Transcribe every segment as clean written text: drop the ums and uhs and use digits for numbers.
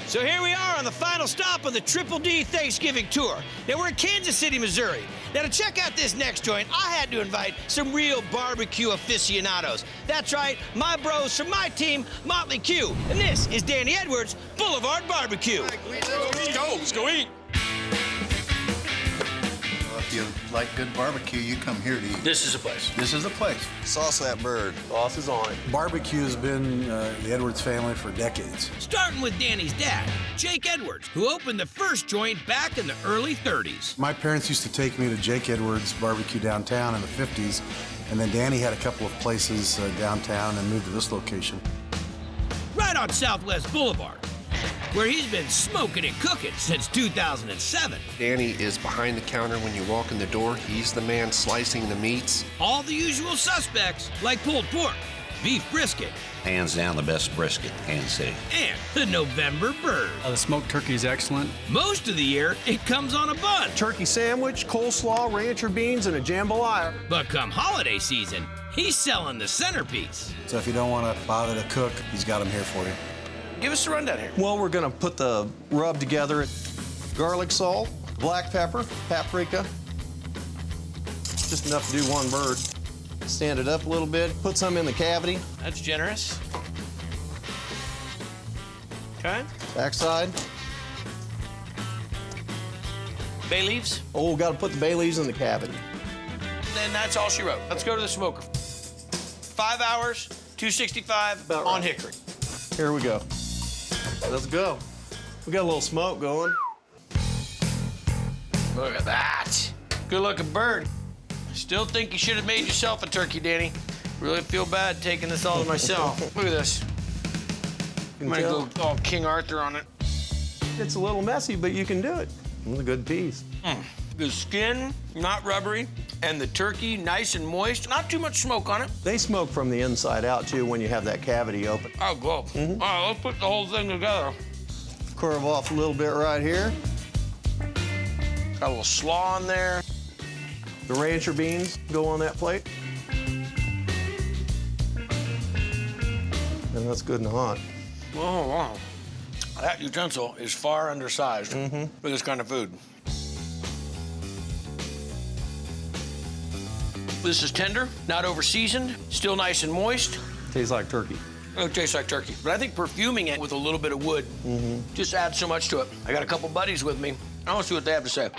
So here we are on the final stop of the Triple D Thanksgiving Tour. Now we're in Kansas City, Missouri. Now to check out this next joint, I had to invite some real barbecue aficionados. That's right, my bros from my team, Motley Q. And this is Danny Edwards Blvd BBQ. Let's go eat. If you like good barbecue, you come here to eat. This is a place. This is a place. Sauce that bird. Sauce is on it. Barbecue has been the Edwards family for decades. Starting with Danny's dad, Jake Edwards, who opened the first joint back in the early 30s. My parents used to take me to Jake Edwards Barbecue downtown in the 50s, and then Danny had a couple of places downtown and moved to this location. Right on Southwest Boulevard, where he's been smoking and cooking since 2007. Danny is behind the counter when you walk in the door. He's the man slicing the meats. All the usual suspects, like pulled pork, beef brisket, Hands down the best brisket in Kansas City. and the November bird. The smoked turkey is excellent. Most of the year, it comes on a bun. Turkey sandwich, coleslaw, rancher beans, and a jambalaya. But come holiday season, he's selling the centerpiece. So if you don't want to bother to cook, he's got them here for you. Give us a rundown here. Well, we're gonna put the rub together. Garlic salt, black pepper, paprika. Just enough to do one bird. Stand it up a little bit, put some in the cavity. That's generous. Okay. Backside. Bay leaves. Oh, gotta put the bay leaves in the cavity. Then that's all she wrote. Let's go to the smoker. 5 hours, 265 About on right. hickory. Here we go. Let's go. We got a little smoke going. Look at that. Good looking bird. Still think you should have made yourself a turkey, Danny. Really feel bad taking this all to myself. Look at this. I'm gonna go all King Arthur on it. It's a little messy, but you can do it. It's a good piece. The skin, not rubbery, and the turkey, nice and moist. Not too much smoke on it. They smoke from the inside out, too, when you have that cavity open. Oh, go. All right, let's put the whole thing together. Curve off a little bit right here. Got a little slaw on there. The rancher beans go on that plate. And that's good and hot. Oh, wow. That utensil is far undersized for this kind of food. This is tender, not over-seasoned, still nice and moist. Tastes like turkey. It tastes like turkey. But I think perfuming it with a little bit of wood just adds so much to it. I got a couple buddies with me. I want to see what they have to say.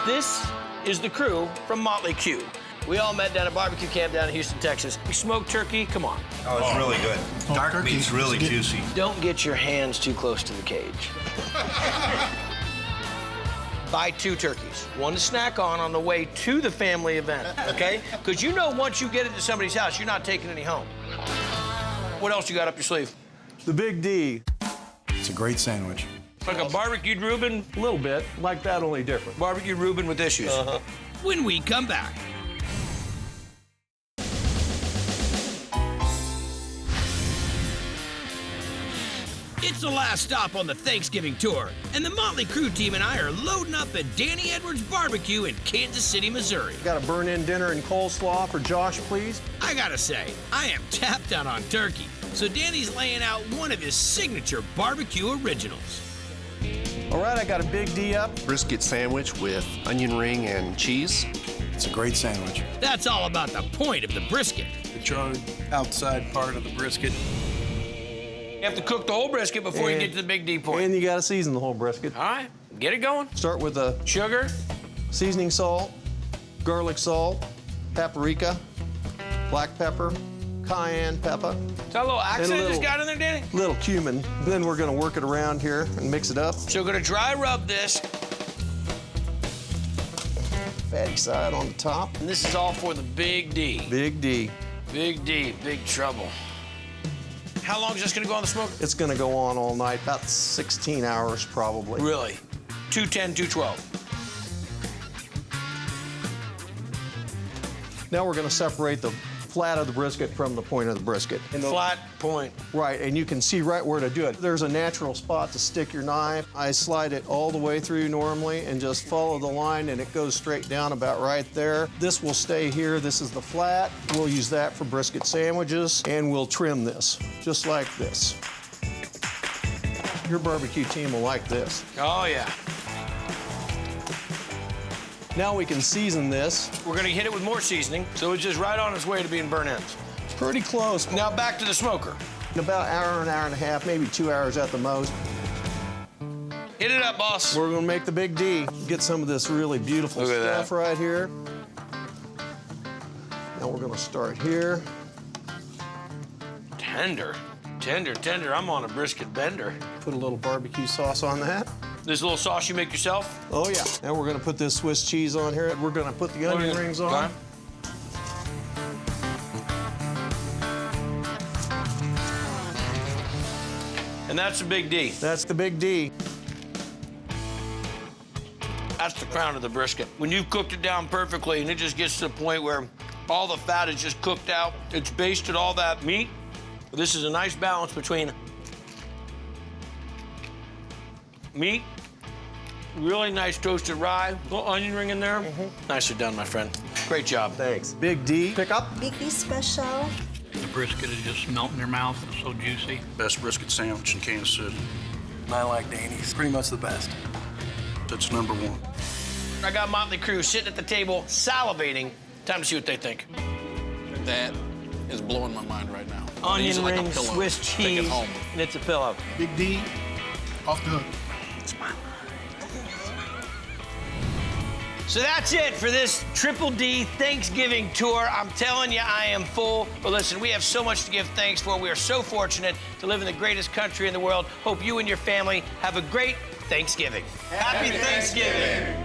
This is the crew from Motley Q. We all met down at barbecue camp down in Houston, Texas. We smoked turkey. Come on. Oh, it's really good. Dark meat's really juicy. Don't get your hands too close to the cage. Buy 2 turkeys, one to snack on the way to the family event, okay? Because you know once you get it to somebody's house, you're not taking any home. What else you got up your sleeve? The Big D. It's a great sandwich. Like a barbecued Reuben? A little bit, like that, only different. Barbecued Reuben with issues. When we come back. It's the last stop on the Thanksgiving tour, and the Motley Crew team and I are loading up at Danny Edwards BBQ in Kansas City, Missouri. Got a burn-in dinner and coleslaw for Josh, please. I gotta say, I am tapped out on turkey, so Danny's laying out one of his signature barbecue originals. All right, I got a Big D up. Brisket sandwich with onion ring and cheese. It's a great sandwich. That's all about the point of the brisket. The charred outside part of the brisket. You have to cook the whole brisket before you get to the Big D point. And you gotta season the whole brisket. All right, get it going. Start with the Sugar. seasoning salt, garlic salt, paprika, black pepper, cayenne pepper, Is that a little accent little- just got in there, Danny? little cumin. Then we're gonna work it around here and mix it up. So we're gonna dry rub this, Fatty side on the top. and this is all for the Big D. Big D. Big D, big trouble. How long is this gonna go on the smoker? It's gonna go on all night, about 16 hours probably. Really? 210, 212. Now we're gonna separate the flat of the brisket from the point of the brisket. Flat point. Right, and you can see right where to do it. There's a natural spot to stick your knife. I slide it all the way through normally and just follow the line, and it goes straight down about right there. This will stay here. This is the flat. We'll use that for brisket sandwiches, and we'll trim this just like this. Your barbecue team will like this. Oh, yeah. Now we can season this. We're gonna hit it with more seasoning, so it's just right on its way to being burnt ends. Pretty close. Now back to the smoker. In about an hour and a half, maybe 2 hours at the most. Hit it up, boss. We're gonna make the big D. Get some of this really beautiful Look at stuff that. right here. Now we're gonna start here. Tender, tender, tender. I'm on a brisket bender. Put a little barbecue sauce on that. This little sauce you make yourself? Oh yeah. Now we're gonna put this Swiss cheese on here. We're gonna put the onion rings on. Okay. And that's the big D. That's the big D. That's the crown of the brisket. When you've cooked it down perfectly and it just gets to the point where all the fat is just cooked out, it's basted all that meat. This is a nice balance between meat, really nice toasted rye, little onion ring in there. Nicely done, my friend. Great job. Thanks. Big D. Pick up. BBQ special. The brisket is just melting in your mouth. It's so juicy. Best brisket sandwich in Kansas City. I like Danny's. Pretty much the best. That's number one. I got Motley Crue sitting at the table, salivating. Time to see what they think. That is blowing my mind right now. Onion These are like a ring, pillow. Swiss Take it cheese, home. and it's a pillow. Big D, off the hook. So that's it for this Triple D Thanksgiving tour. I'm telling you, I am full. But listen, we have so much to give thanks for. We are so fortunate to live in the greatest country in the world. Hope you and your family have a great Thanksgiving. Happy Thanksgiving.